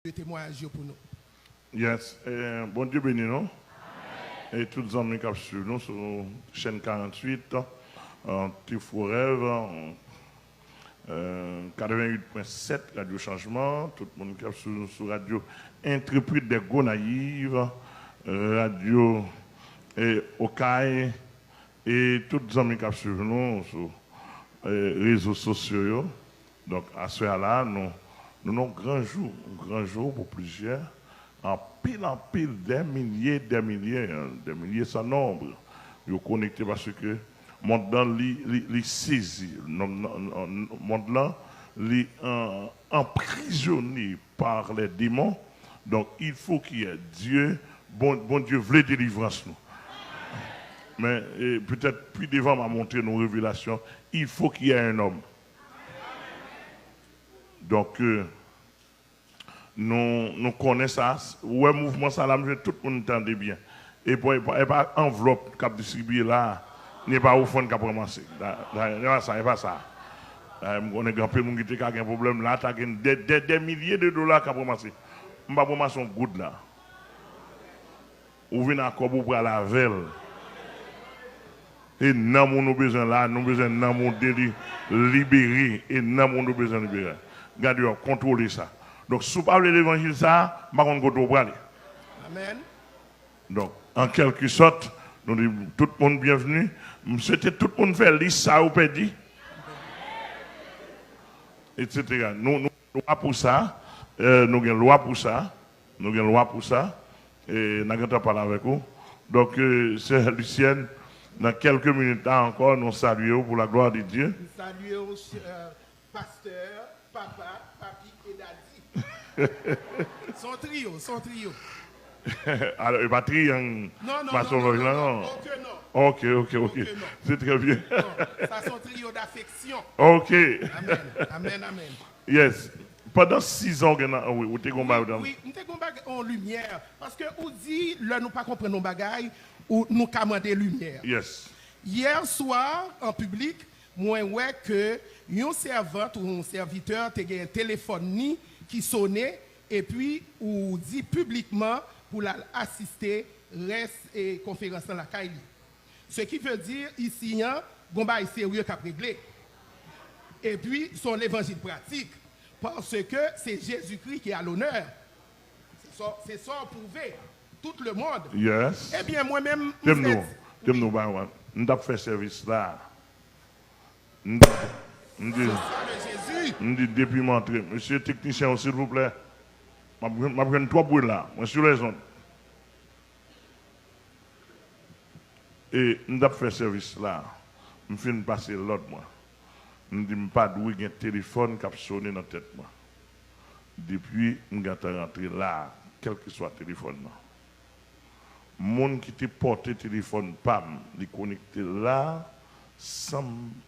Le témoignage pour nous. Yes, bon Dieu béni nous. Et tous les amis qui suivent nous sur la chaîne 48, petit fou rêve, 88.7 Radio Changement, tout le monde qui suivent nous sur Radio Intrépide des Gonaïves, Radio Okaï, et tous les amis qui suivent nous sur les réseaux sociaux. Donc à ce là nous avons un grand jour pour plusieurs, en pile, des milliers sans nombre. Ils sont connectés parce que le monde est saisi, le monde est emprisonné par les démons. Donc il faut qu'il y ait Dieu, bon Dieu voulait délivrance nous. Mais peut-être plus devant m'a montré nos révélations, il faut qu'il y ait un homme. Donc, nous connaissons ça. Ouais, mouvement salam, tout le monde entendait bien. Et pour pas enveloppe qui a distribué là, n'est pas au fond qui a commencé. C'est pas ça. On est grand peu de gens qui ont un problème là, des milliers de dollars qui a commencé. On va commencer un good là. Ou venez encore pour la velle. Et nous avons besoin là, nous avons besoin de libérer. Et nous avons besoin de libérer. Gardez, contrôlez ça. Donc, si vous parlez de l'évangile, ça, je ne vais pas aller. Amen. Donc, en quelque sorte, nous disons tout le monde bienvenu. C'était tout le monde fait liste, ça, ou dit. Etc. Nous avons loi pour ça. Nous avons loi pour ça. Nous avons loi pour ça. Et nous avons parlé avec vous. Donc, c'est Lucienne. Dans quelques minutes encore, nous saluons pour la gloire de Dieu. Nous saluons pasteur, papa, papi et daddy. Son trio. Alors, il va trier non. Ok. C'est très bien. Non, ça son trio d'affection. Ok. Amen. Yes. Pendant 6 ans, vous avez combattu. Oui, nous avons combattu en lumière. Parce que vous dit, là, nous ne pas comprendre nos bagailles, ou nous commandons lumière. Yes. Hier soir, en public, moi, ouais que un servante ou un serviteur a un téléphone qui sonnait et puis ou dit publiquement pour assister reste et conférence dans la CAILI. Ce qui veut dire ici, il y a un sérieux qui a réglé. Et puis, son évangile pratique. Parce que c'est Jésus-Christ qui est à l'honneur. C'est ça prouvé. Tout le monde. Yes. Eh bien, moi-même, nous avons fait service là. Nous dit depuis m'entrer. Monsieur le technicien, s'il vous plaît. Je vais prendre 3 bruits là. Moi, sur les zones. Et nous avons fait service là. Je finis de passer l'autre mois. Je ne dis pas d'où il y a un téléphone qui a sonné dans la tête. Depuis, je suis rentré là, quel que soit le téléphone. Les gens qui te porté le téléphone, pam, les connecté là, sans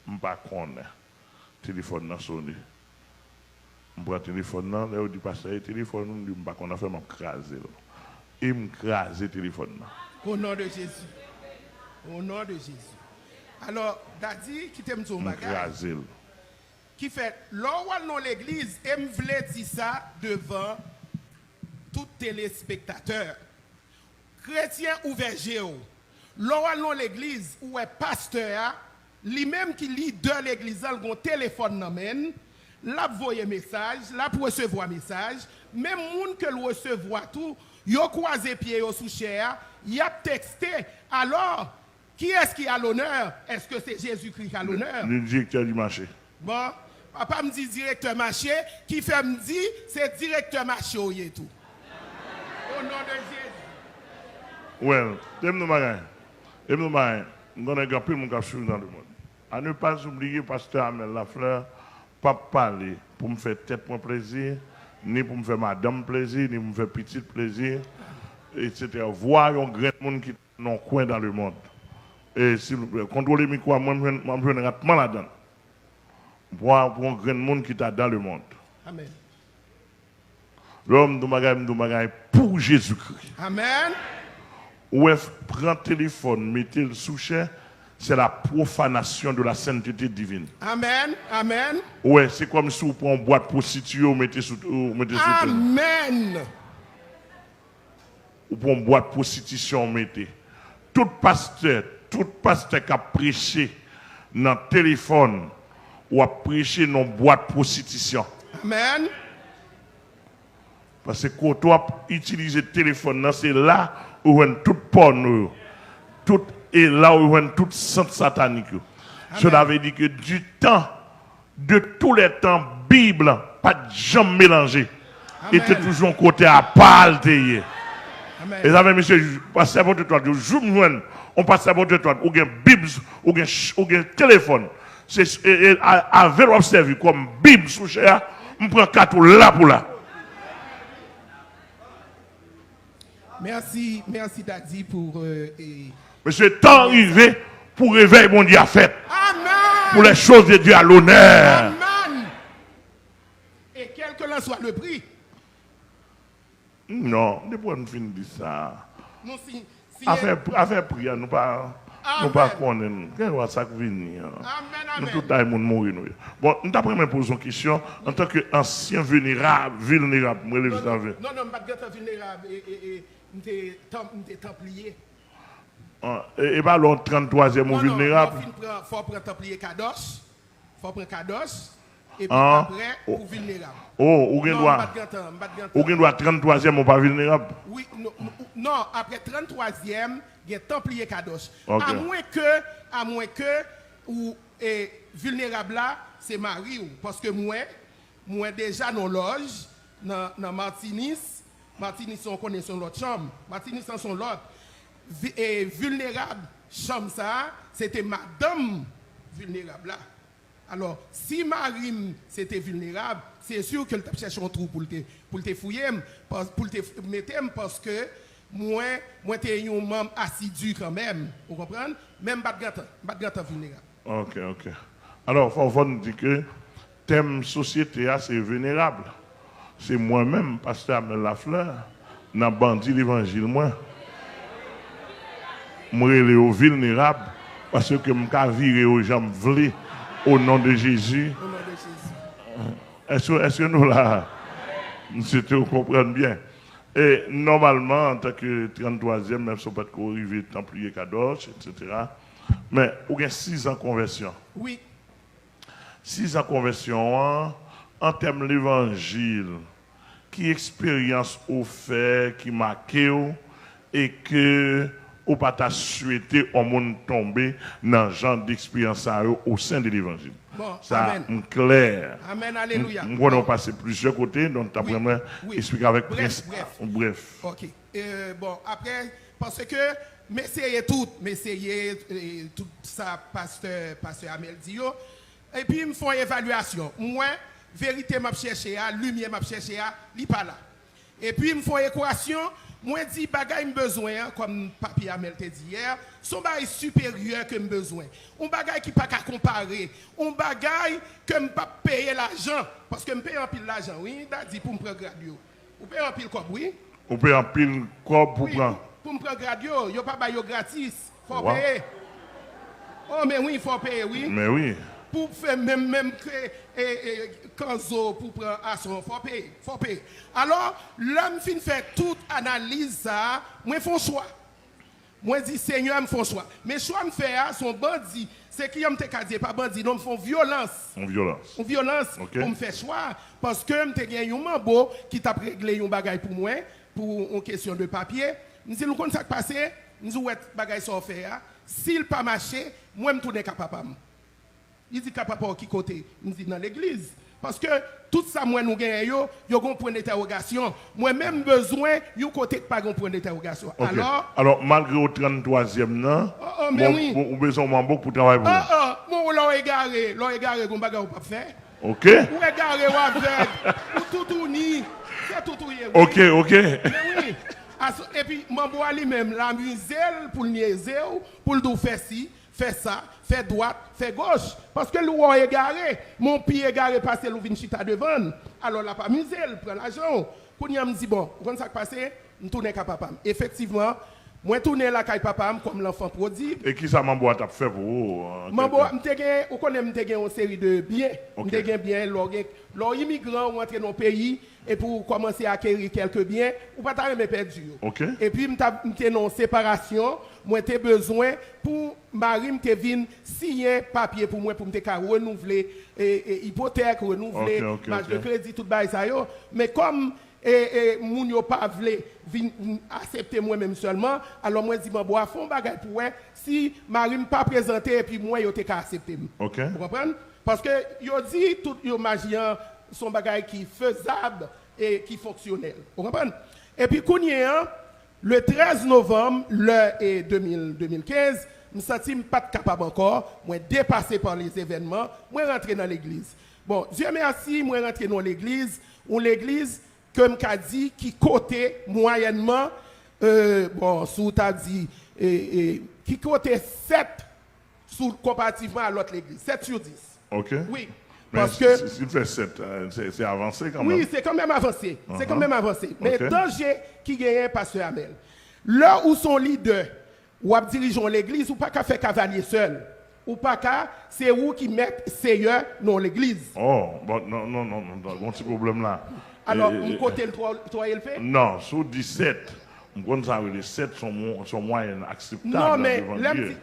ne pas connaître. Le téléphone a sonné. Je prends le téléphone, là, je dis pas ça, le téléphone, je ne dis pas qu'on a fait m'écraser. Et m'écraser le téléphone. Au nom de Jésus. Au nom de Jésus. Alors, Daddy, qui t'aime son bagage, qui fait, l'on dans l'église, et me voulait dire ça devant tout téléspectateur. Chrétien ouvert géo. L'on dans l'église, où est pasteur, lui-même qui lit de l'église, il a un téléphone dans main, là voyer message, là pour recevoir message, même moun que le recevoir tout, yo croisé pied yo sous chair, y a texté. Alors, qui est-ce qui a l'honneur? Est-ce que c'est Jésus-Christ qui a l'honneur? Le directeur du marché. Bon, papa me dit directeur marché, qui fait me dit c'est directeur marché et tout. Au nom de Jésus. Well, nous avons un peu de monde dans le monde. À ne pas oublier, pasteur Amel Lafleur, pas parler pour me faire tête pour plaisir, ni pour me faire madame plaisir, ni pour me faire petit plaisir, etc. Voir un grand monde qui est dans le coin dans le monde. Et s'il vous plaît, contrôlez mes quoi, moi, je vais rapidement là-dedans. Voir pour un grand monde qui est dans le monde. Amen. L'homme de bagaille pour Jésus-Christ. Amen. Ou est prend le téléphone, mettez le sous chair, c'est la profanation de la sainteté divine. Amen. Amen. Ouais, c'est comme si vous prenez une boîte prostituée, vous mettez sous Amen. Ou pour une boîte prostitution, vous mettez. Tout pasteur qui a prêché dans le téléphone ou a prêché dans une boîte prostitution. Amen. Parce que quand on utilise le téléphone, c'est là où on a tout porno. Tout est là où on a tout sang satanique. Cela veut dire que du temps, de tous les temps, Bible, pas de jamais mélangé. Était toujours côté à part. Et ça veut monsieur, passer à votre toit, on passe à votre toit, ou bien Bible, ou bien téléphone. C'est avec l'observer comme Bible sous cher, on prend 4 là pour là. Merci Daddy pour. Monsieur, temps arrivé pour réveiller mon Dieu à fait. Amen. Pour les choses de Dieu à l'honneur. Amen. Et quel que soit le prix. Non, ne pouvons pas finir ça. Non, Affaire prière, nous pas connaître. Qu'est-ce que ça qui vient? Nous tout le monde mourir. Bon, nous t'apprenons même poser une question en tant qu'ancien vulnérable, moi les non, je ne suis pas vulnérable et je suis templier. Et pas le 33e ou vulnérable. Il faut prendre templier Kadosh. Il faut prendre Kadosh. Et puis après, pour vulnérable. Oh, ou bien doit 33e ou pas vulnérable? Oui, non, après 33e, il y a templier Kadosh. Okay. À moins que, ou vulnérable là, c'est Marie. Parce que moi déjà dans loge, dans Martinis, on connaît son l'autre chambre. Martinis en son l'autre. Et vulnérable, chambre ça, c'était madame vulnérable là. Alors, si Marie c'était vulnérable, c'est sûr qu'elle t'a cherché un trou pour te fouiller, pour te mettre, parce que moi, t'es un membre assidu quand même. Vous comprenez? Même pas de vulnérable. Ok. Alors, il faut nous dire que thème société, c'est vulnérable. C'est moi-même, pasteur Amel Lafleur, dans bandit l'évangile, moi suis vulnérable parce que je suis viré aux jambes vlées au nom de Jésus. Est-ce que nous là, nous comprenons bien? Et normalement, en tant que 33e, même si on ne peut pas arriver Templier Kadosh, etc. Mais il y a 6 ans de conversion. Oui. 6 ans de conversion en termes de l'évangile. Qui expérience au fait, qui marque et que ou pas t'a souhaité au monde tomber dans ce genre d'expérience au sein de l'évangile. Bon, ça est clair. Amen, alléluia. Nous allons passer plusieurs côtés, donc tu as vraiment expliqué avec bref. Ok. Bon, après, parce que m'essayer tout ça, pasteur Amel Dio, et puis ils me font évaluation. Moi, vérité m'a cherché, lumière m'a cherché, li pas là. Et puis ils me font équation. Moi, dis bagay besoin, comme Papi Amel te dit hier, son bagay supérieur que besoin. Un bagay qui pas qu'à comparer. Un bagay que je pas payer l'argent. Parce que je paye un pile l'argent, oui, dit pour me prendre gradio. Vous payez un pile quoi, oui? Vous payez un pile quoi pour prendre? Pour me prendre gradio, il n'y a pas de gratis. Il faut payer. Oh, mais oui, il faut payer, oui. Mais oui. Pour faire même Kanzo pour prendre asson, il faut payer. Alors, l'homme fin fait toute analyse ça, moi font choix. Moi dis Seigneur me font choix. Mais choix me fait son bandit, c'est qui me te pas bandit, non me font violence. Une violence pour me faire choix parce que me te gagné un mambo qui t'a réglé un bagage pour moi pour une question de papier. Nous si nous connaissons ça passé, nous ouais bagage ça faire. S'il pas marché, moi me tourner capable. Il dit capable qui côté, nous dit dans l'église. Parce que tout ça, moi, nous gagnons, il y a un point d'interrogation. Moi-même, besoin, il y a un côté pas un point d'interrogation. Okay. Alors, malgré au 33e, non, vous besoin de beaucoup pour travailler pour vous. L'on égaré, qu'on bagarre pas faire. Ok. Ou égaré, ou avec, ou tout ni. C'est tout oui. Ok. Mais oui. Et puis, Mambo Ali même, la muselle pour niaiser, pour le faire ci. Fait ça, fait droite, fait gauche. Parce que l'eau est égaré, mon pied égaré passe le vinchita devant. Alors là, pas musée, prend l'argent. Quand il me dit, bon, quand ça passe, je tourne capable. Effectivement, Moi, tourner la caille papa comme l'enfant prodigue. Et qui ça Mambo a fait pour vous? Mambo, on connaît une série de biens. M'te gen bien, l'or immigrant rentre dans le pays et pour commencer à acquérir quelques biens, ou pas t'arrêter perdu. Et puis m'te non séparation, moi t'ai besoin pour mari m'te vinn signer papier pour moi pour m'te renouveler hypothèque, renouveler marge de crédit tout bail ça yo, mais comme moun yo pas vle accepter moi-même seulement, alors moi dis bon bois fond bagay pour si mari pas présenté et puis moi yo te ka accepter. Vous comprenez? Parce que yo dit tout yo magien son bagay qui faisable et qui fonctionnel. Vous comprenez? Et puis le 13 novembre 2015, je me sens pas capable encore, moi dépassé par les événements, moi rentrer dans l'église. Bon, Dieu merci, moi rentrer dans l'église, ou l'église comme qu'a dit qui côté moyennement bon sous t'a dit qui côté 7 sous comparativement à l'autre église 7 sur 10. OK. Oui. Mais parce que s'il fait 7 c'est avancé quand même. Oui, c'est quand même avancé. C'est quand même avancé. Mais danger qui gagne pasteur Amel. Là où son leader ou dirigeant l'église ou pas qu'à faire cavalier seul. Ou pas qu'à c'est où qui met seigneur dans l'église. Oh, bon non, bon petit problème là. Alors, mon côté le 3 il fait? Non, sur 17, les 7 sont moyennes acceptables. Non, mais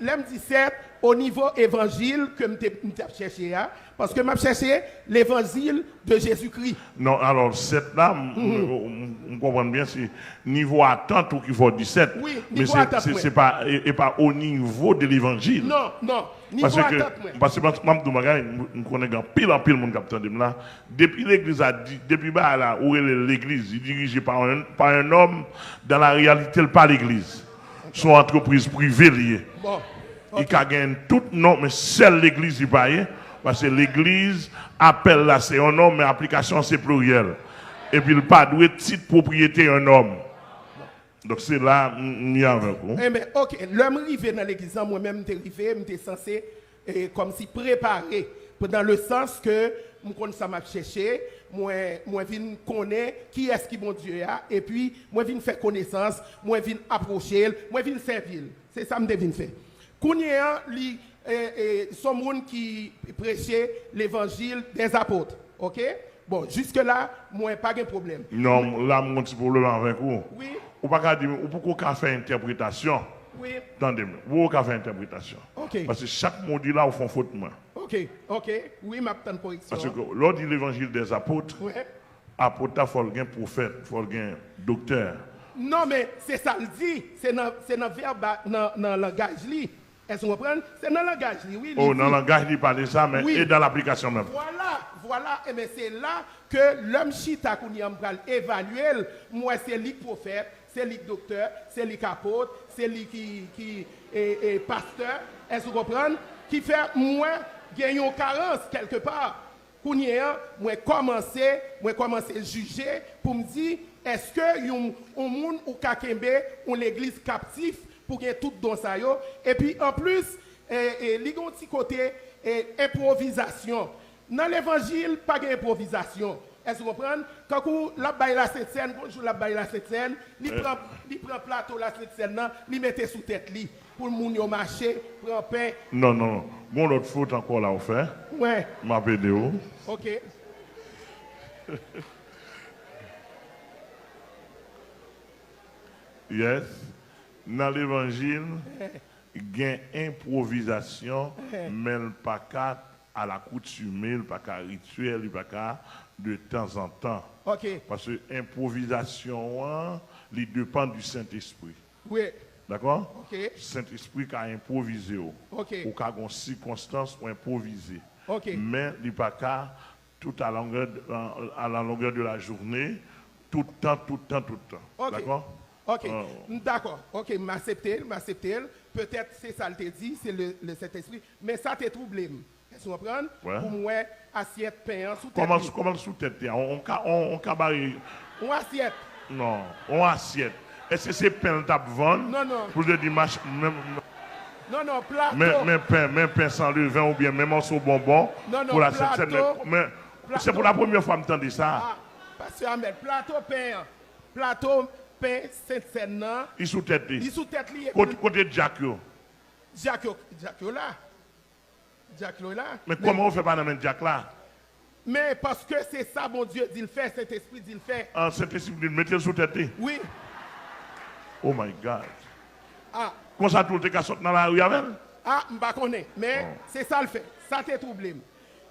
l'aime 17 au niveau évangile que je cherché, parce que je cherché l'évangile de Jésus-Christ. Non, alors 7 là, on comprend bien, c'est niveau attente ou qu'il faut 17. Oui, mais c'est pas au niveau de l'évangile. Non. Parce que je connais pile monde qui là. Depuis l'église a dit, depuis là, où est l'église, il est dirigé par un homme, dans la réalité, pas l'église. Son entreprise privée liée. Bon. Il gagne tout nom, mais seule l'église il paye. Parce que l'église appelle là, c'est un homme, mais application c'est pluriel. Et puis il pas doué titre propriété un homme. Donc c'est là, m'y avec vous. Mais ok, l'homme arrivé dans l'église, moi-même, j'étais censé comme si préparer, dans le sens que moi ça m'a cherché, moi viens connaître qui est-ce qui mon Dieu a, et puis moi viens faire connaissance, moi viens approcher, moi viens servir. C'est ça que je viens faire. Kounia, son monde qui prêchait l'évangile des apôtres. Ok? Bon, jusque-là, moi, pas de problème. Non, là, mon petit problème avec vous. Oui. Ou pas dire, ou pourquoi faire interprétation? Oui. Attendez-moi, ou pas faire interprétation? Ok. Parce que chaque mot dit là, au fond, faute moi. Ok. Oui, ma petite correction. Parce que lors de l'évangile des apôtres, ouais. Apôtre, il faut un prophète, il faut un docteur. Non, mais c'est ça le dit. C'est dans le verbe, dans le langage. Est-ce que vous comprenez? C'est dans le langage, oui. Oh, dans le langage, il parle de ça, mais oui. Et dans l'application même. Voilà. Et bien c'est là que l'homme chita qu'on y a évalué. Moi, c'est lui prophète, c'est lui docteur, c'est lui apôtre, c'est lui qui est pasteur. Est-ce que vous comprenez? Qui fait, moi, gagner une carence quelque part. Qu'on y a, moi, commencer à juger pour me dire, est-ce que yon monde ou kakembe ou l'église captif pour gagner tout dans ça yo et puis en plus li gon ti côté improvisation dans l'évangile pas d'improvisation. Est-ce que vous comprenez? Quand vous la baille la cette scène, bonjour la baille la cette scène, li prend plateau la cette scène là, li mette sous tête li pour moun yo marcher, prend pain. Non. Bon l'autre faute encore là au fait. Ouais. Ma vidéo. OK. Yes. Dans l'évangile, il y a improvisation, mais pas à la coutume, pas qu'à rituel, pas qu'à de temps en temps. OK. Parce que l'improvisation, il dépend du Saint-Esprit. Oui. D'accord? OK. Le Saint-Esprit qui a improvisé. OK. Ou qui a une circonstance pour improviser. OK. Mais il pas qu'à tout à la longueur de la journée, tout le temps. Okay. D'accord? OK. D'accord. OK, m'accepter. Peut-être c'est ça le te dit, c'est le Saint-Esprit, mais ça te troublé. Est-ce que vous comprenez? Ouais. Pour moi, assiette pain sous tête. Comment sous tête? On cabaret. On assiette. Non, on assiette. Est-ce que c'est pain tap vendre? Non. Pour le dimanche même. Non, plateau. Même pain sans levain ou bien même morceau bonbon. Non, pour la plateau. Mais c'est pour la première fois que je m'entends ça. Parce que Ahmed, plateau pain. Plateau pain Sainte-Seine. Il sous tête. Il sous tête. Côté Jack yo. Jack là. Jack là. Mais comment on fait pas dans Jack là? Mais parce que c'est ça, mon Dieu, dit le fait, Saint-Esprit dit le fait. Ah, Saint-Esprit dit mettez sous tête. Oui. Oh my God. Ah. Comment ça tout le monde sorti dans la rue avec? Ah, je ne connais pas. Mais c'est ça le fait. Ça te troublé.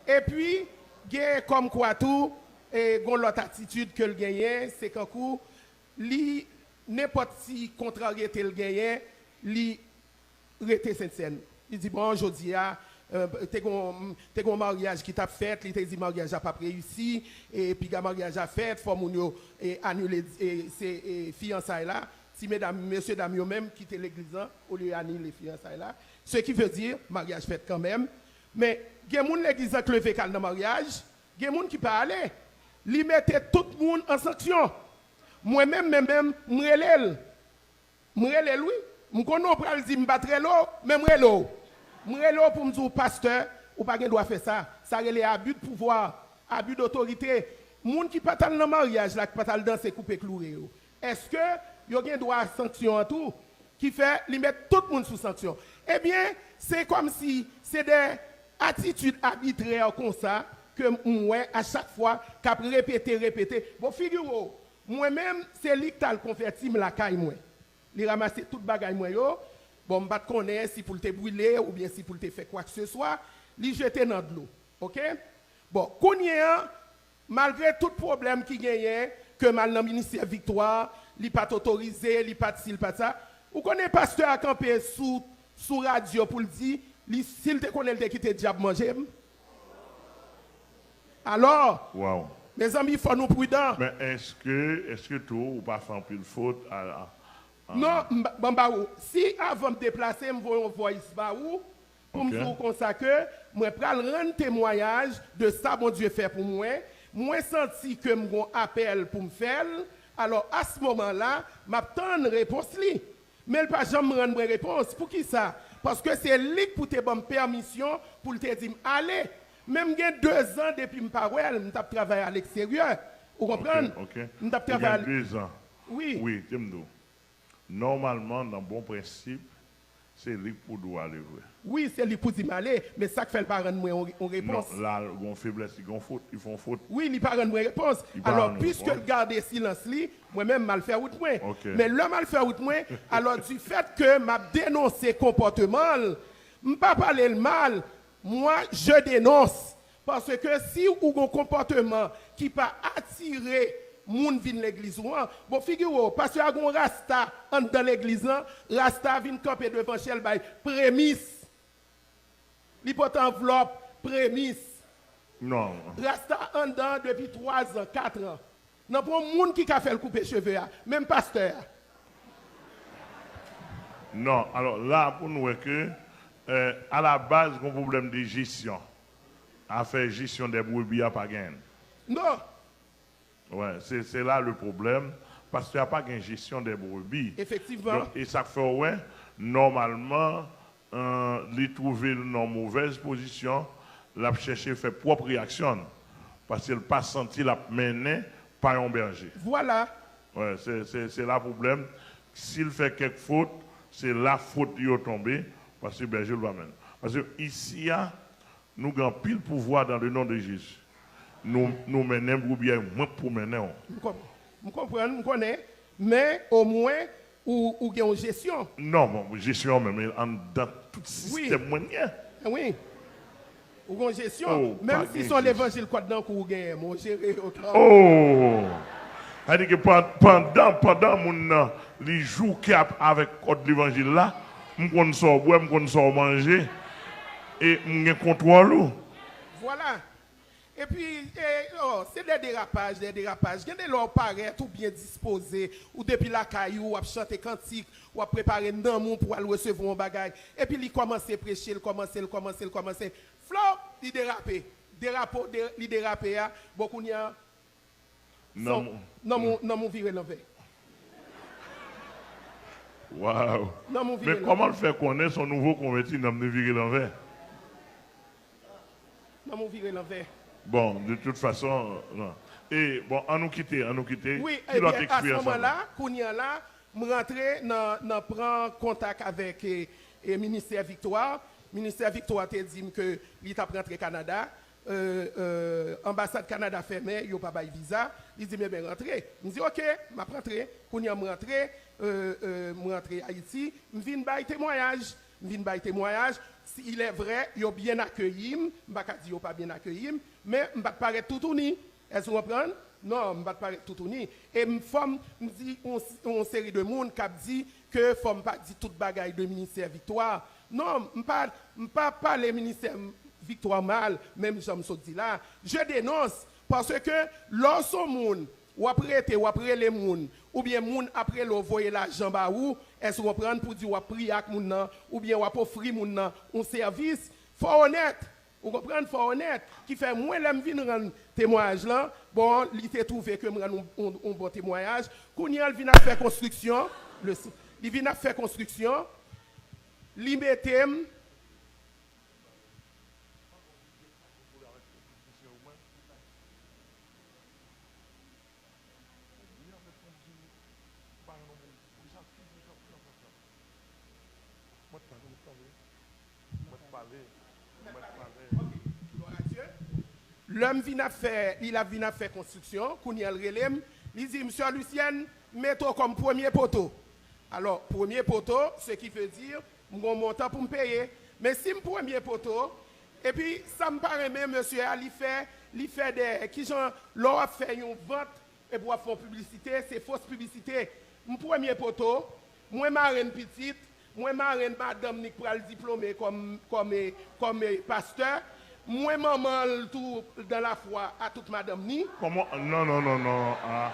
Et puis, il y a comme quoi tout, et l'autre attitude que le gagnant, c'est qu'un coup, n'importe si contrariété le gagnant, il rete Sainte-Seine. Il dit, bon, aujourd'hui, t'es un mariage qui t'a fait, il t'a dit mariage n'a pas réussi, et puis le mariage a fait, il faut annuler ces fiançailles là. Si mesdames, messieurs, dames, même quitter l'église au lieu d'annuler les fiançailles là. Ce qui veut dire, mariage fait quand même. Mais il y a des gens qui l'église a levé dans le mariage, il y a des gens qui ne pas aller. Ils mettaient tout le monde en sanction. Moi-même, je relève. Je relève, oui. Je connais pas le dire, je battre l'eau, mais je relève. Je relève pour me dire, pasteur, ou pas doit faire ça. Ça relève abus de pouvoir, abus d'autorité. Les gens qui ne pas dans le mariage, là, qui ne pas danser, couper, clouer. Est-ce que il y a un droit à sanction en tout qui fait lui mettre tout le monde sous sanction? Eh bien, c'est comme si c'est des attitudes arbitraires comme ça que moi, à chaque fois, qu'à répéter. Bon, figurez-vous, moi-même, c'est lui qui a le converti, la caille, moi. Il ramasse toute bagaille, moi, yo. Bon, je ne connais pas si pour te brûler ou bien si pour te faire quoi que ce soit, il jette dans de l'eau. OK? Bon, malgré tout problème qui gagne, que mal dans le ministère Victoire, il n'est pas autorisé, il n'est pas de ci, il n'est pas de ça. Vous connaissez le pasteur à camper sous radio pour le dire, s'il te connaît, il te quitte le diable manger. Alors, wow. Mes amis, il faut nous prudents. Mais est-ce que tout ou pas fait un peu de faute Non, si avant de me déplacer, je vais envoyer ça pour me dire comme ça que je vais rendre témoignage de ça que mon Dieu fait pour moi. Moi, senti que j'ai un appel pour me faire. Alors, à ce moment-là, je m'attends une réponse. Mais il ne pas jamais me rendre une réponse. Pour qui ça? Parce que c'est lui qui te donne permission pour te dire, allez, même il y a 2 ans depuis que je suis travaillé à l'extérieur. Vous comprenez? Je travaillé 2 ans. Oui. Oui, normalement, dans le bon principe, c'est lui pour doit aller. Oui, c'est lui pour dire aller, mais ça fait le parent de réponse. Non, là, ils ont faiblesse, ils font faute. Oui, il parent de réponse. Alors, puisque le garde silence, moi-même, mal fait route moi. Mais le mal fait route moi, alors du fait que m'a dénoncé comportement, je ne pas parler le mal, moi, je dénonce. Parce que si vous avez un comportement qui peut attirer moun vin l'église bon figurez-vous parce que y a un rasta dans l'église rasta vient camper devant chel bay prémisse li porte enveloppe prémisse non rasta en dedans depuis 3 ans 4 ans non pour moun qui a fait le couper cheveux même pasteur non alors là pour nous que à la base un problème de gestion à faire gestion des brebis à pas gain non. Ouais, c'est là le problème, parce qu'il n'y a pas de gestion des brebis. Effectivement. Donc, et ça fait, ouais, normalement, les trouver dans une mauvaise position, la chercher faire propre réaction, parce qu'il n'a pas senti la mener par un berger. Voilà. Ouais, c'est là le problème. S'il fait quelque faute, c'est la faute qui est tombée, parce que le berger le va mener. Parce que ici, nous avons pile pouvoir dans le nom de Jésus. Nous menons ou bien moins pour mener. Je comprends, je connais, mais au moins, ou il y a une gestion. Non, bon, gestion, mais dans tout système moyen. Oui. Ou une gestion. Même si son l'évangile quoi dedans qu'on gagne, mon gérer autrement. Oh! C'est-à-dire que pendant les jours qu'il y a avec l'évangile là, je sors boire, je sors manger et je contrôle. Voilà. Et puis, c'est des dérapages. Il y a des gens qui paraissent tout bien disposés, ou depuis la caillou, ou chanter cantique, ou préparer un amour pour aller recevoir un bagage. Et puis, il commence à prêcher, il commence. Flop, il dérape. Il dérape, beaucoup de gens. Non, mon viré l'envers. Waouh! Mais comment le faire connaître son nouveau converti dans le viré l'envers? Non, mon viré l'envers. Bon, de toute façon, non. Et bon, on nous quitter. Oui, et bien, à ce moment-là, Kounia là, je rentre prend contact avec le ministère Victoire. Le ministère Victoire t'a dit que l'État rentré au Canada. Ambassade Canada fermée, il n'y a pas de visa. Il dit, mais bien rentrer. Je dis, ok, je rentre. Kounia je rentre à Haïti. Je viens de témoignage. S'il est vrai, il a bien accueilli. Je ne vais pas dire qu'il n'a pas bien accueilli. Mais je ne vais pas paraître tout uni. Est-ce que vous comprenez? Non, je ne vais pas paraître tout uni. Et je dis une série de monde qui dit que je ne faut pas dire toute bagaille de ministère Victoire. Non, je ne pas parler ministère Victoire mal, même si je dis là. Je dénonce parce que lorsqu'on monde, ou après les moun, ou bien moun après le voyer l'argent ba ou, est-ce qu'on prend pour dire ou prier avec moun nan, ou bien ou offrir moun nan un service, faut honnête. Vous comprenez, faut honnête. Qui fait moins l'aime venir rendre témoignage là, bon, il s'est trouvé que me rendre un bon témoignage. Kounia vient à faire construction, il vient à faire construction, il mettait l'homme vient à faire, il a venu à faire construction, Kounia le relève, il dit, monsieur Lucien, mettez-vous comme premier poteau. Alors, premier poteau, ce qui veut dire, je vais monter pour me payer. Mais si je premier poteau, et puis ça me paraît même, monsieur, il fait des, qui sont, l'on fait une vente, et pour faire publicité, c'est fausse publicité. Mon premier poteau, moi, marraine petite, moi, marraine madame Nick pral diplômé comme pasteur. Moi, maman, tout dans la foi à toute madame ni. Comment? Non. Ah.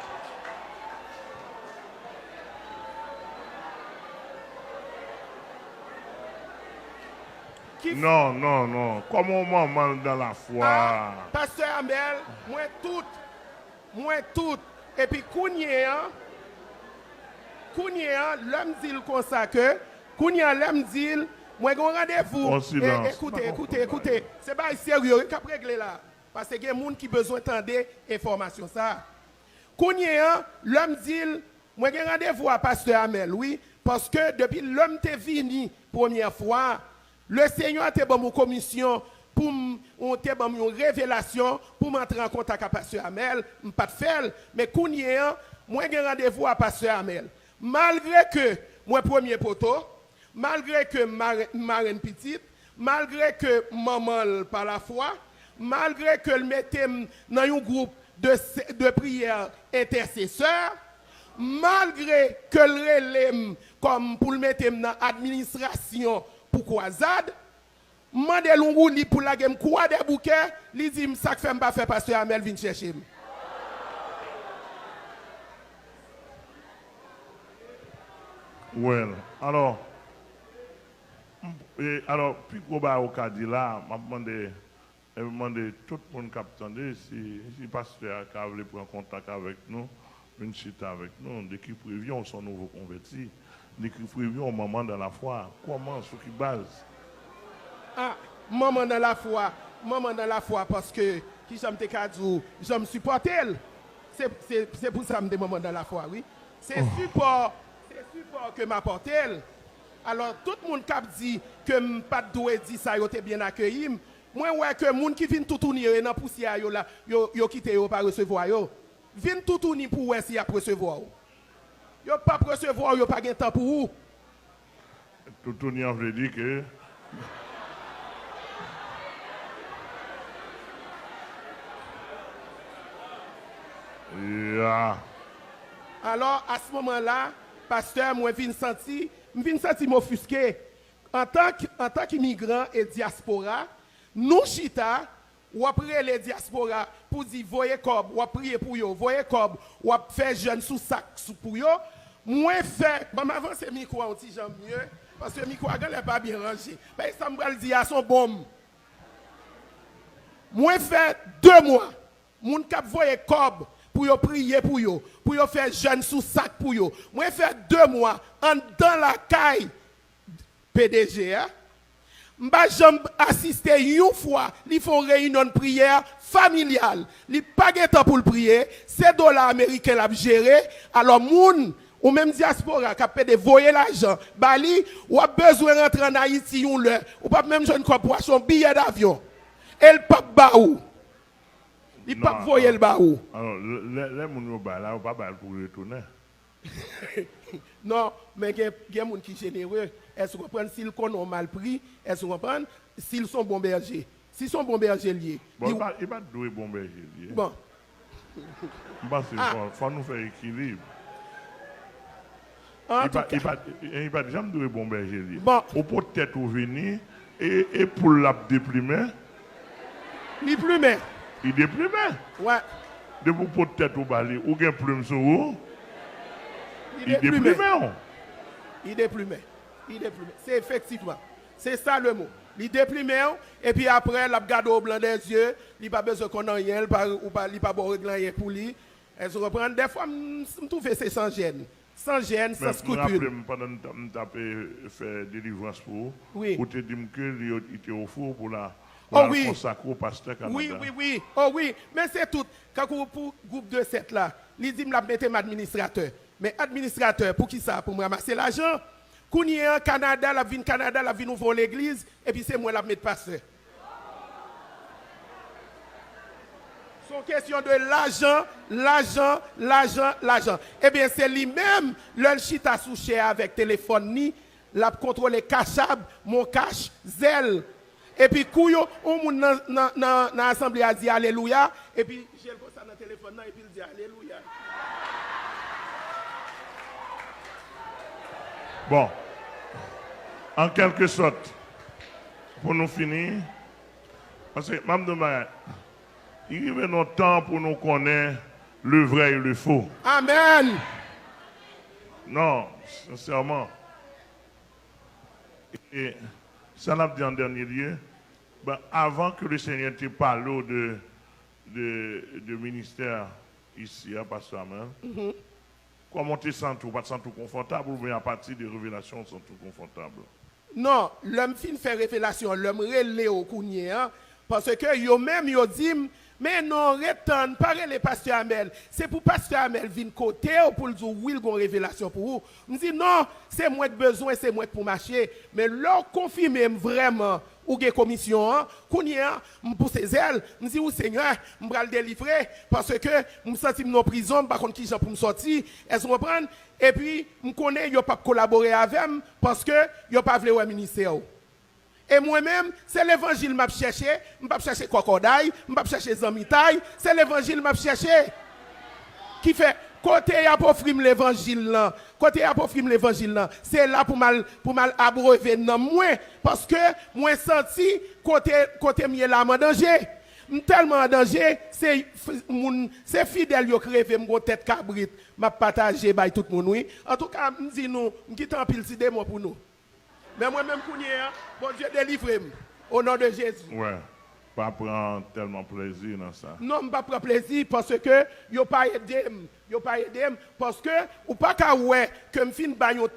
Non. Comment maman dans la foi? Ah, pasteur Amel, moi tout. Et puis, Kounia, l'homme dit comme ça que, Kounia, l'homme dit, moi, j'ai un rendez-vous. Écoutez. C'est pas sérieux, il faut régler là. Parce qu'il y a des gens qui ont besoin d'entendre l'information. Kounia, l'homme dit, moi, j'ai un rendez-vous à Pasteur Amel, oui. Parce que depuis l'homme est venu première fois, le Seigneur a été dans mon commission pour une révélation pour m'entrer en contact avec Pasteur Amel. Je ne pas de faire, mais Kounia, moi, j'ai un rendez-vous à Pasteur Amel. Malgré que moi, premier poteau, malgré que marraine petite, malgré que maman par la foi, malgré que le mettait dans un groupe de prière intercesseur, malgré que le relève comme pour le mettre dans l'administration pour croisade, mandé l'ongou li pour la game quoi des bouquets, li dit ça que fait pas faire pasteur Amel vient chercher. Well, alors puis qu'on va au cas là, je demande tout le monde qui attendait si pasteur a voulu prendre contact avec nous, une chita avec nous, de qui prévions son nouveau converti, de qui prévions maman dans la foi, comment, sur qui base? Ah, maman dans la foi, parce que qui j'aime te cadre, j'aime supporter. C'est pour ça que je me maman dans la foi, oui. C'est support que m'apporte elle. Alors, tout le monde qui dit que je ne pas dire ça, yo bien accueilli. Moi, ouais, que les gens qui viennent tout tourner dans la poussière, yo quitté, yo pas recevoir. Viennent tout tourner pour voir si y a recevoir. Yo pas recevoir, yo pas de temps pour vous. Tout tourner, veut dire que. Yeah. Alors, à ce moment-là, pasteur, moi, je viens sentir m'offusquer. En tant qu'immigrant et diaspora, nous, chita, ou après les diaspora, pour dire, voyez comme, ou prier pour eux, voyez comme, ou faire jeune sous sac pour eux, moi, fait, bon, avant, c'est micro, on dit, j'aime mieux, parce que le micro, il n'est pas bien rangé. Ben, ça me dit, à son bombe. Moi, fait 2 mois, mon cap voyez comme, pour prier pour eux, pour faire jeune sous sac pour eux. Moi, fait 2 mois, en dans la caille PDG, M'pas jamais assister une fois, ils font réunion de prière familiale. Ils pas de temps pour le prier, c'est dollars américains l'a géré. Alors moun ou même diaspora qui a payé voyer l'argent, Bali ou a besoin de rentrer en Haïti ou pas même jeune corporation billet d'avion. Elle pas baou. Il pas voyer le baou. Alors les moun yo ba là ou pas ba pour retourner. Non, mais il y a des gens qui sont généreux. Est-ce que vous comprenez s'ils ont mal pris? Est-ce que vous comprenez s'ils sont bons bergers? S'ils sont bons bergers liés. Bon, il va doué bon berger lié. Bon. Il faut nous faire équilibre. Il va jamais doué bon berger lié. Bon. Ou peut-être venir et pour la déprimer. Il plume. Il déprime. Ouais. De vous peut-être au balai ou bien plume sur vous. Il déprime. Il déprime. Il déprime. C'est effectivement. C'est ça le mot. Il déprime et puis après, il a regardé au blanc des yeux. Il n'a pas besoin qu'on ait rien ou pas rien pour lui. Est-ce que vous comprenez? Des fois, je trouve que c'est sans gêne. Sans gêne, sans scrupule. Pendant que je fait délivrance pour vous, oui. Vous te dites qu'il était au four pour la. Oui. Consacrer au pasteur Canada. Oui. Oh oui. Mais c'est tout. Quand vous pour groupe de 7 là, il dit que je vais mettre administrateur. Mais administrateur, pour qui ça? Pour me ramasser l'argent. Quand il est en Canada, la vie Canada, la vie ouvrir l'église, et puis c'est moi qui vais mettre pasteur. C'est une question de l'argent. Eh bien, c'est lui-même, le chita souché avec téléphone, ni, la contrôler cachable, mon cash, zèle. Et puis, Kouyo, on dans l'assemblée a dit Alléluia. Et puis, j'ai le ça dans le téléphone, et puis il dit Alléluia. Bon. En quelque sorte, pour nous finir, parce que, Mme Demain, il y a un temps pour nous connaître le vrai et le faux. Amen. Non, sincèrement. Et ça l'a dit en dernier lieu, ben, avant que le Seigneur te parle de ministère ici, à Pasteur Amel, comment tu sens tout? Pas te sens tout confortable ou bien à partir des révélations, tu sens tout confortable? Non, l'homme fin fait révélation, l'homme relève au cournier, parce que yo même yo dit, mais non, retourne, parlez les Pasteur Amel. C'est pour Pasteur Amel venir côté ou pour le dire oui, il y a une révélation pour vous. Je dis non, c'est moi de besoin, c'est moi pour marcher. Mais leur confirmer vraiment ou des commissions, qu'on y a, je pousse ses ailes, je dis, Seigneur, je vais le délivrer parce que je me sens dans prison, par contre, qui j'ai pour me sortir, est-ce que vous comprenez? Et puis, je connais, je ne pas collaborer avec moi parce que je ne pas voulu au ministère. Et moi-même, c'est l'évangile que je cherché, je ne pas chercher Kokodaï, je ne pas chercher Zamitaï, c'est l'évangile que je cherché. Qui fait, côté y a pour frimer l'évangile là, côté y a pour frimer l'évangile là, c'est là pour mal abreuver dans moi parce que moi senti côté mieux là en danger. Tellement en danger, c'est fidèle yo crève mon tête cabrit, m'a partager by tout monde oui. En tout cas, me dit nous, qui t'en pile si démon pour nous. Mais moi même pour bon Dieu délivre-moi au nom de Jésus. Ouais. Pas prendre tellement plaisir dans ça. Non, je ne prends pas plaisir parce que je n'ai pas aidé. Parce que, ou pas qu'à ouais, que je finis un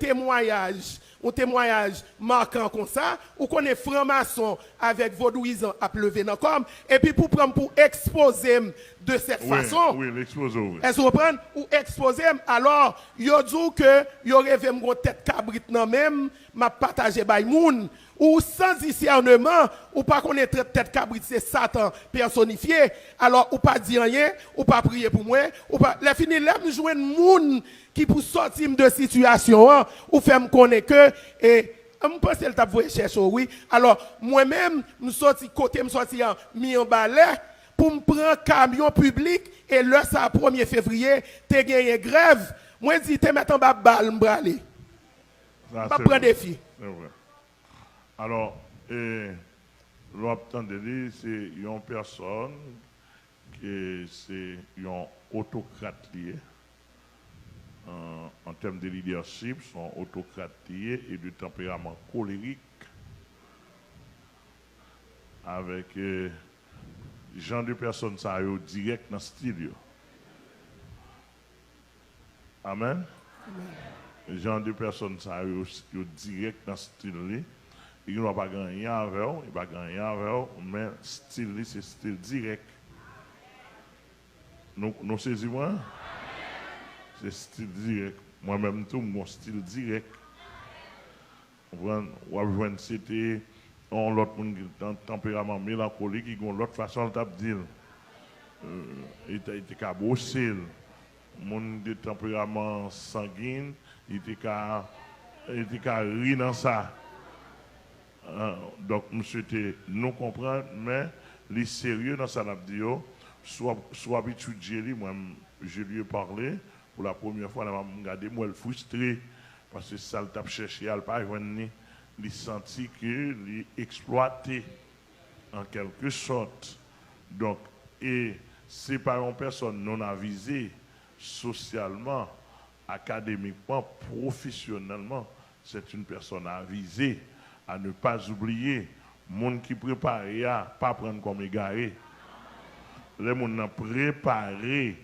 témoignage marquant comme ça, ou qu'on est franc-maçon avec vaudouisant à pleuver dans comme, et puis pour prendre pour exposer de cette façon. Oui, l'exposer. Est-ce que vous comprenez? Ou exposer, alors, yo dit que yo rêve mon tête cabrit non même, m'a partagé by moun. Ou sans discernement, ou pas connaître tête cabrit, c'est Satan personnifié, alors ou pas dire rien, ou pas prier pour moi, ou pas. Les fini, l'aime jouer moun qui pour sortir de situation, ou faire me connaître que, et, je pense qu'elle t'a voulu chercher, oui. Alors, moi-même, je sorti côté, je sorti en mi en balai, pour me prendre camion public, et là, ça, 1er février, t'es gagné grève. Moi, je dis, t'es maintenant en balle, m'bralé. Pas prendre défi. C'est vrai. Alors, l'obtention de lui, c'est une personne qui c'est un autocrate lié. En termes de leadership, sont autocrates liés et de tempérament colérique. Avec genre de personnes ça yo direct dans le style. Amen. Genre de personnes ça yo direct dans le style. Il n'a pas gagné avec eux, il n'a pas gagné avec eux, mais style, c'est style direct. Nous saisissons, c'est style direct. Moi-même, tout, mon style direct. C'était l'autre tempérament mélancolique, qui a l'autre façon de dire. Il était cabossé. Mon de tempérament sanguin, il était rire dans ça. Donc, monsieur, nous comprenons, mais les sérieux dans ça, soit habitué, moi, je lui ai parlé, pour la première fois, je me regardé, moi, frustré, parce que ça, le tape cherché, il pas il senti que il exploité, en quelque sorte. Donc, et c'est par une personne non avisée, socialement, académiquement, professionnellement, c'est une personne avisée à ne pas oublier. Monde qui prépare à pas prendre comme égaré. Les gens préparé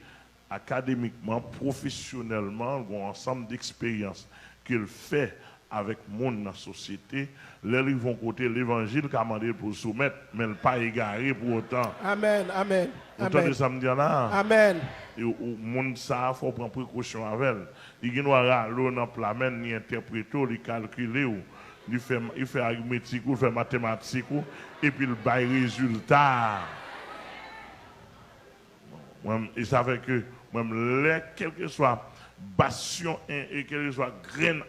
académiquement, professionnellement, un ensemble d'expériences qu'il fait avec le monde dans la société. Ils vont côté l'évangile qu'a demandé pour soumettre, mais pas égaré pour autant. Amen, amen. Autant de ça me dit là. Amen. Et le monde, ça, il faut prendre précaution avec elle. Il ne doit pas aller dans le plat, ni interpréter, ni calculer. Il fait arithmétique, il fait mathématique, et puis il bail résultat. Et ça fait que, même quel que soit bastion et quel que soit graine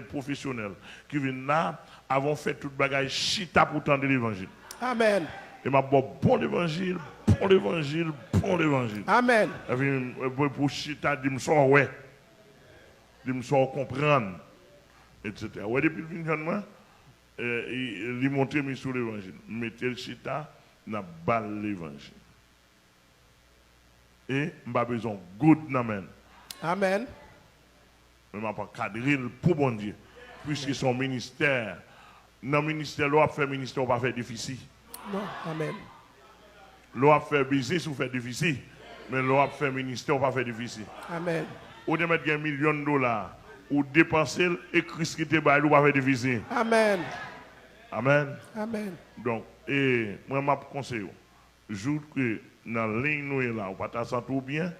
professionnelle qui viennent là, avons fait toute bagaille chita pour tendre l'évangile. Amen. Et m'a bon l'évangile, bon l'évangile, bon l'évangile. Amen. Et puis, pour chita, dit me sort ouais. Dit me sort comprendre. Etc. Ouais, depuis le visionnement, il montre sur l'évangile. Mettez le chita, n'a balle l'évangile. Et m'a besoin good namen. Amen. Mais m'a pas cadré pour bon Dieu. Puisque son ministère, dans le ministère, l'on a fait ministère, on va faire difficile. Non, amen. L'on a fait business, on fait difficile. Mais l'on a fait ministère, on va faire difficile. Amen. On de mettre $1 million. Ou dépenser et Christ qui te baille, ou pas faire difficile. Amen. Amen. Amen. Donc, et moi, je conseille, jour que dans la ligne nous là, on pas sentir bien,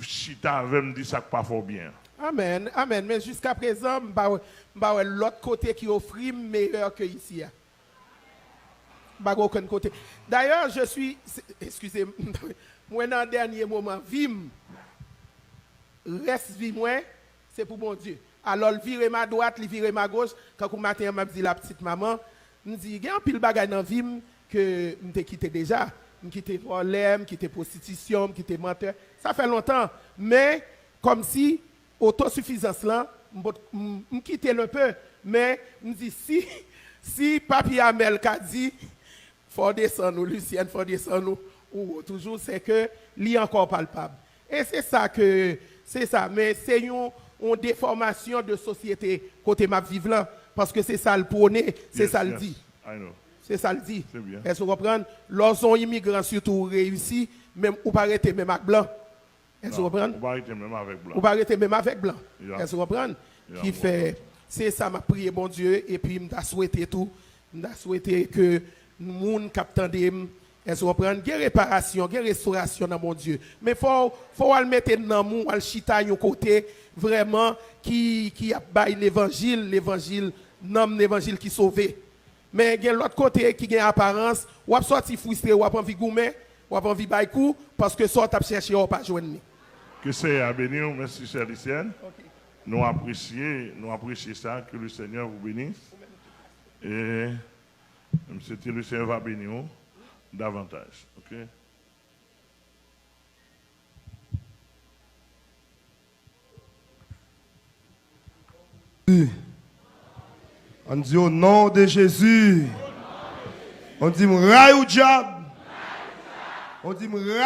Chita avait me dit ça pas fort bien. Amen. Amen. Mais jusqu'à présent, je l'autre côté qui offre meilleur que ici. Aucun côté. D'ailleurs, je suis, excusez-moi, dans le dernier moment, vim, reste vim, c'est pour mon Dieu. Alors, il vire ma droite, il vire ma gauche. Quand le matin, m'a dit la petite maman, me dit, il y a un pile bagage dans la vie que je t'ai quitté déjà. Je quitté voleur, je quitté prostitution, je quitté menteur. Ça fait longtemps. Mais, comme si, autosuffisance là, je quitté un peu. Mais, je me dis, si Papi Amel a dit, faut descendre nous, Lucienne, faut descendre nous, ou toujours, c'est que, lui encore palpable. Et c'est ça que, c'est ça. Mais c'est une déformation de société côté ma vivre là parce que c'est ça le prôné, c'est ça le dit. C'est ça le dit. Est-ce que vous comprenez? Lorsqu'on immigrant surtout réussi, même ou pas arrêter même avec blanc. Est-ce que vous comprenez? Ou pas arrêter même avec blanc. Ou pas arrêter même avec blanc. Est-ce que vous comprenez? Qui fait c'est ça m'a prié bon Dieu et puis m'a souhaité tout, m'a souhaité que le monde captandem. Est-ce que vous comprenez? Il y a réparation, il y a restauration dans mon Dieu. Mais il faut le mettre dans le monde, le chita un côté vraiment qui a baillé l'évangile, nomme l'évangile qui sauve. Mais il y a l'autre côté qui a apparence, ou a sorti frustré, ou a envie gourmet, ou a envie bailler coup, parce que ça, tu as cherché, ou pas joindre. Que c'est à bénir, merci, chère Lucienne. Okay. Nous apprécions ça, que le Seigneur vous bénisse. Et c'était le Seigneur va bénir davantage. Ok? On dit au nom de Jésus. On dit raille au diable. On dit raille.